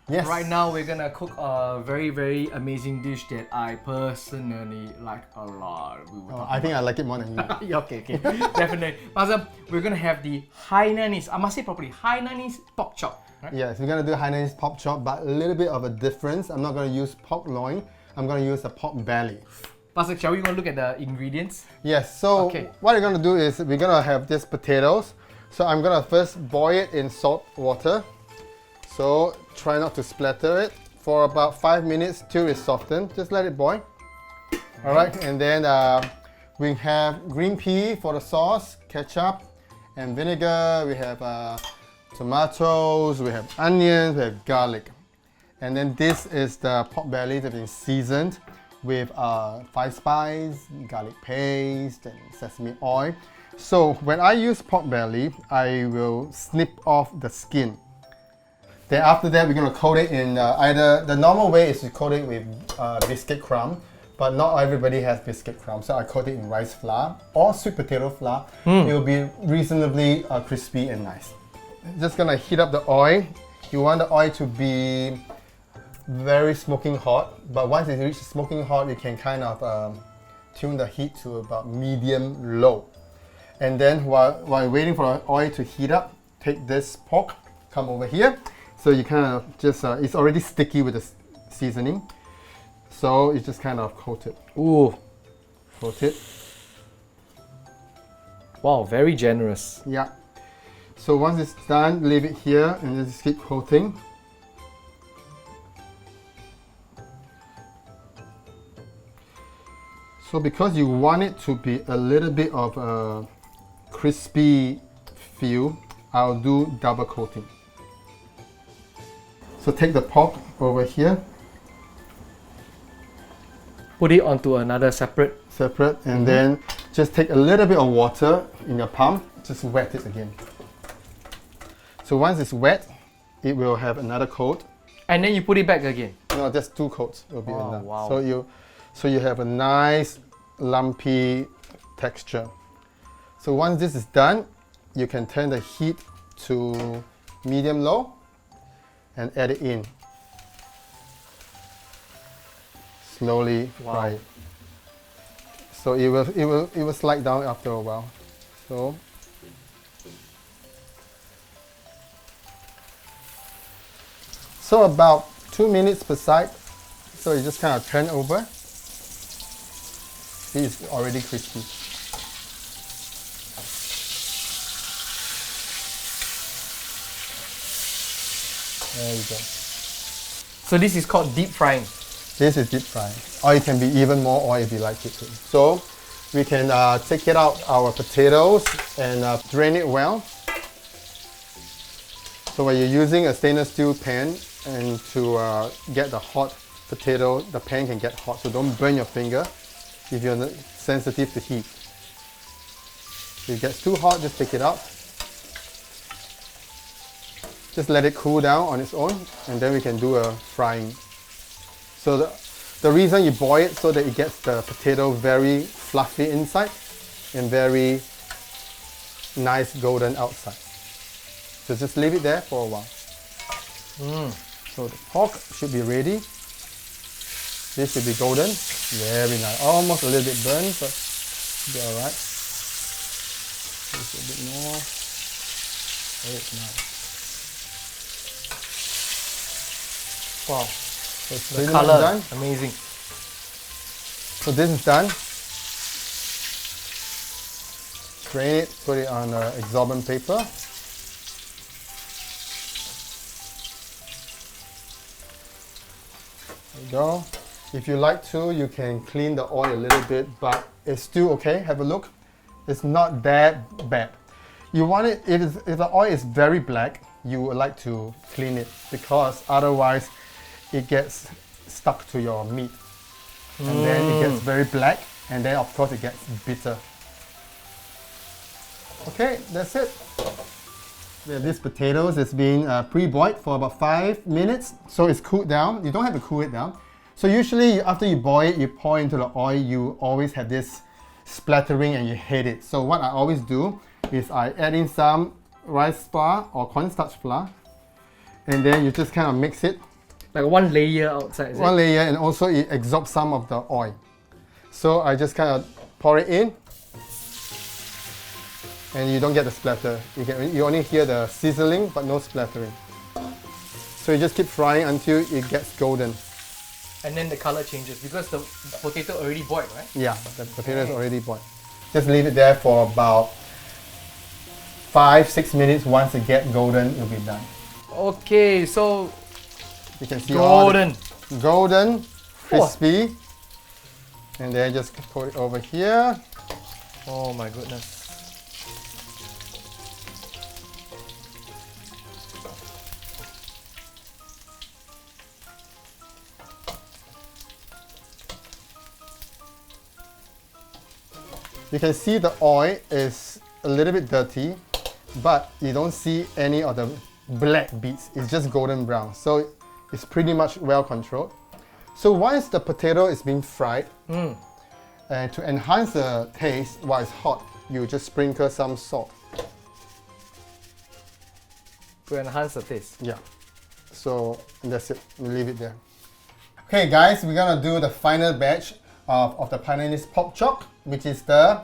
Yes. Right now we're gonna cook a very amazing dish that I personally like a lot. I think I like it more than you. Yeah, okay, definitely. Mazam, we're gonna have the Hainanese, I must say properly, Hainanese pork chop. Right? Yes, we're gonna do Hainanese pork chop, but a little bit of a difference. I'm not gonna use pork loin. I'm gonna use a pork belly. Pastor, shall we go look at the ingredients? Yes. So Okay. what we're gonna do is we're gonna have these potatoes. So I'm gonna first boil it in salt water. So try not to splatter it for about 5 minutes till it's softened. Just let it boil. All right, and then we have green pea for the sauce, ketchup and vinegar. We have tomatoes, we have onions, we have garlic. And then this is the pork belly that has been seasoned with 5 spice, garlic paste and sesame oil. So when I use pork belly, I will snip off the skin. Then after that, we're going to coat it in either, the normal way is to coat it with biscuit crumb, but not everybody has biscuit crumb. So I coat it in rice flour or sweet potato flour. It will be reasonably crispy and nice. Just going to heat up the oil. You want the oil to be very smoking hot, but once it reaches smoking hot, you can kind of tune the heat to about medium low. And then while you're waiting for the oil to heat up, take this pork, come over here. So you kind of just, it's already sticky with the seasoning. So you just kind of coat it. Ooh. Coat it. Wow, very generous. Yeah. So once it's done, leave it here and just keep coating. So because you want it to be a little bit of a crispy feel, I'll do double coating. So take the pork over here, Put it onto another separate. and then just take a little bit of water in your palm, just wet it again. So once it's wet, it will have another coat. And then you put it back again. No, just 2 coats will be Oh, enough. wow. So you have a nice lumpy texture. So once this is done, you can turn the heat to medium-low and add it in. Slowly fry it. So it will slide down after a while. So about 2 minutes per side. So you just kind of turn over. See, it's already crispy. There you go. So this is called deep frying. This is deep frying. Or it can be even more oil if you like it too. So we can take it out our potatoes and drain it well. So when you're using a stainless steel pan and to get the hot potato, the pan can get hot. So don't burn your finger if you're sensitive to heat. If it gets too hot, just take it out. Just let it cool down on its own, and then we can do a frying. So the reason you boil it so that it gets the potato very fluffy inside and very nice golden outside. So just leave it there for a while. So the pork should be ready. This should be golden. Very nice. Almost a little bit burnt, but it'll be alright. Just a bit more. Very nice. Wow. So it's The pretty much color, done. amazing. So this is done. Drain it, put it on absorbent paper. There you go. If you like to, you can clean the oil a little bit, but it's still okay. Have a look. It's not that bad. You want it, if the oil is very black, you would like to clean it because otherwise it gets stuck to your meat. And then it gets very black, and then of course it gets bitter. Okay, that's it. Yeah, these potatoes is being pre-boiled for about 5 minutes, so it's cooled down. You don't have to cool it down. So usually after you boil it, you pour into the oil, you always have this splattering and you hate it. So what I always do is I add in some rice flour or cornstarch flour, and then you just kind of mix it Like one layer outside, is One it? layer, and also it absorbs some of the oil. So I just kind of pour it in, and you don't get the splatter. You only hear the sizzling, but no splattering. So you just keep frying until it gets golden. And then the color changes because the potato already boiled, right? Yeah, the potato is already boiled. Just leave it there for about 5-6 minutes. Once it gets golden, it'll be done. Okay, so You can see golden. golden, crispy. And then just put it over here. Oh my goodness. You can see the oil is a little bit dirty, but you don't see any of the black bits. It's just golden brown. So it's pretty much well controlled. So once the potato is being fried, and to enhance the taste while it's hot, you just sprinkle some salt. To enhance the taste. Yeah. So that's it. We leave it there. Okay, guys, we're gonna do the final batch of the Hainanese pork chop, which is the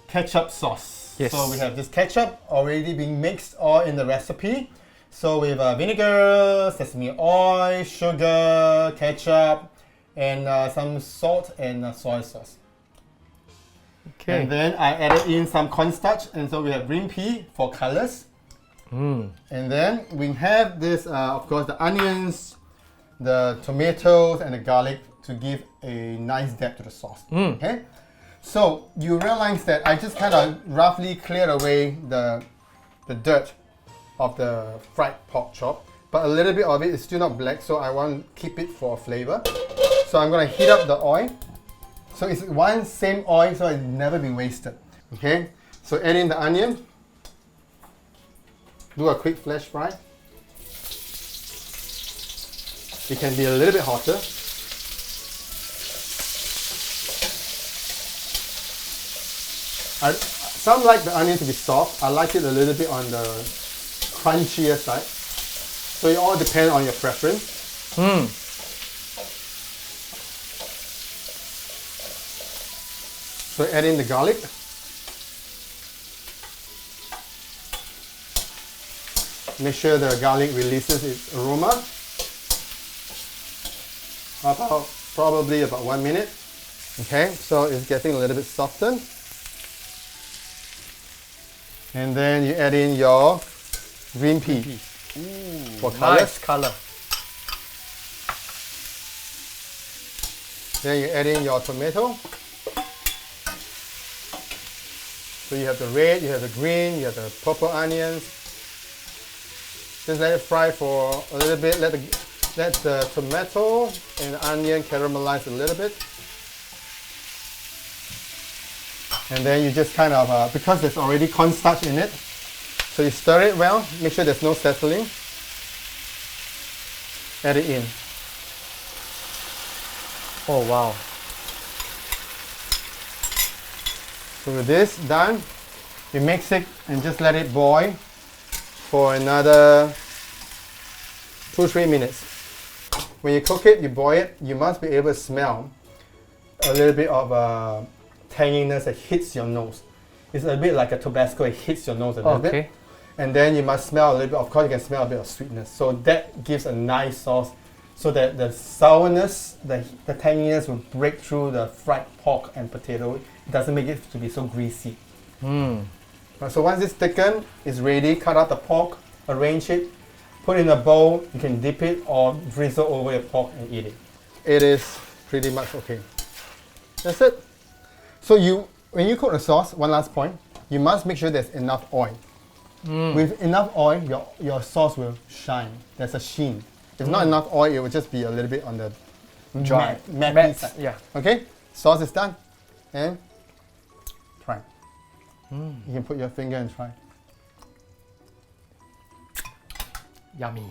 ketchup sauce. Yes. So we have this ketchup already being mixed all in the recipe. So we have vinegar, sesame oil, sugar, ketchup, and some salt and soy sauce. Okay. And then I added in some cornstarch, and so we have green pea for colors. And then we have this, of course, the onions, the tomatoes, and the garlic to give a nice depth to the sauce. Okay. So you realize that I just kind of roughly cleared away the dirt of the fried pork chop, but a little bit of it is still not black, so I want to keep it for flavor. So I'm going to heat up the oil. So it's one same oil, so it's never been wasted. Okay, so add in the onion. Do a quick flash fry. It can be a little bit hotter. Some like the onion to be soft. I like it a little bit on the crunchier side. So it all depends on your preference. So add in the garlic. Make sure the garlic releases its aroma. Probably about 1 minute. Okay, so it's getting a little bit softened. And then you add in your green pea for color. Nice color. Then you add in your tomato. So you have the red, you have the green, you have the purple onions. Just let it fry for a little bit. Let the tomato and the onion caramelize a little bit. And then you just kind of, because there's already cornstarch in it, so you stir it well, make sure there's no settling. Add it in. Oh wow. So with this done, you mix it and just let it boil for another 2-3 minutes. When you cook it, you boil it, you must be able to smell a little bit of tanginess that hits your nose. It's a bit like a Tabasco, it hits your nose a little bit. And then you must smell a little bit, of course you can smell a bit of sweetness. So that gives a nice sauce so that the sourness, the tanginess will break through the fried pork and potato. It doesn't make it to be so greasy. So once it's thickened, it's ready. Cut out the pork, arrange it, put it in a bowl. You can dip it or drizzle over your pork and eat it. It is pretty much okay. That's it. So when you cook the sauce, one last point, you must make sure there's enough oil. With enough oil, your sauce will shine. There's a sheen. If not enough oil, it will just be a little bit on the dry, matte side. Yeah. Okay, sauce is done. And try. You can put your finger and try. Yummy.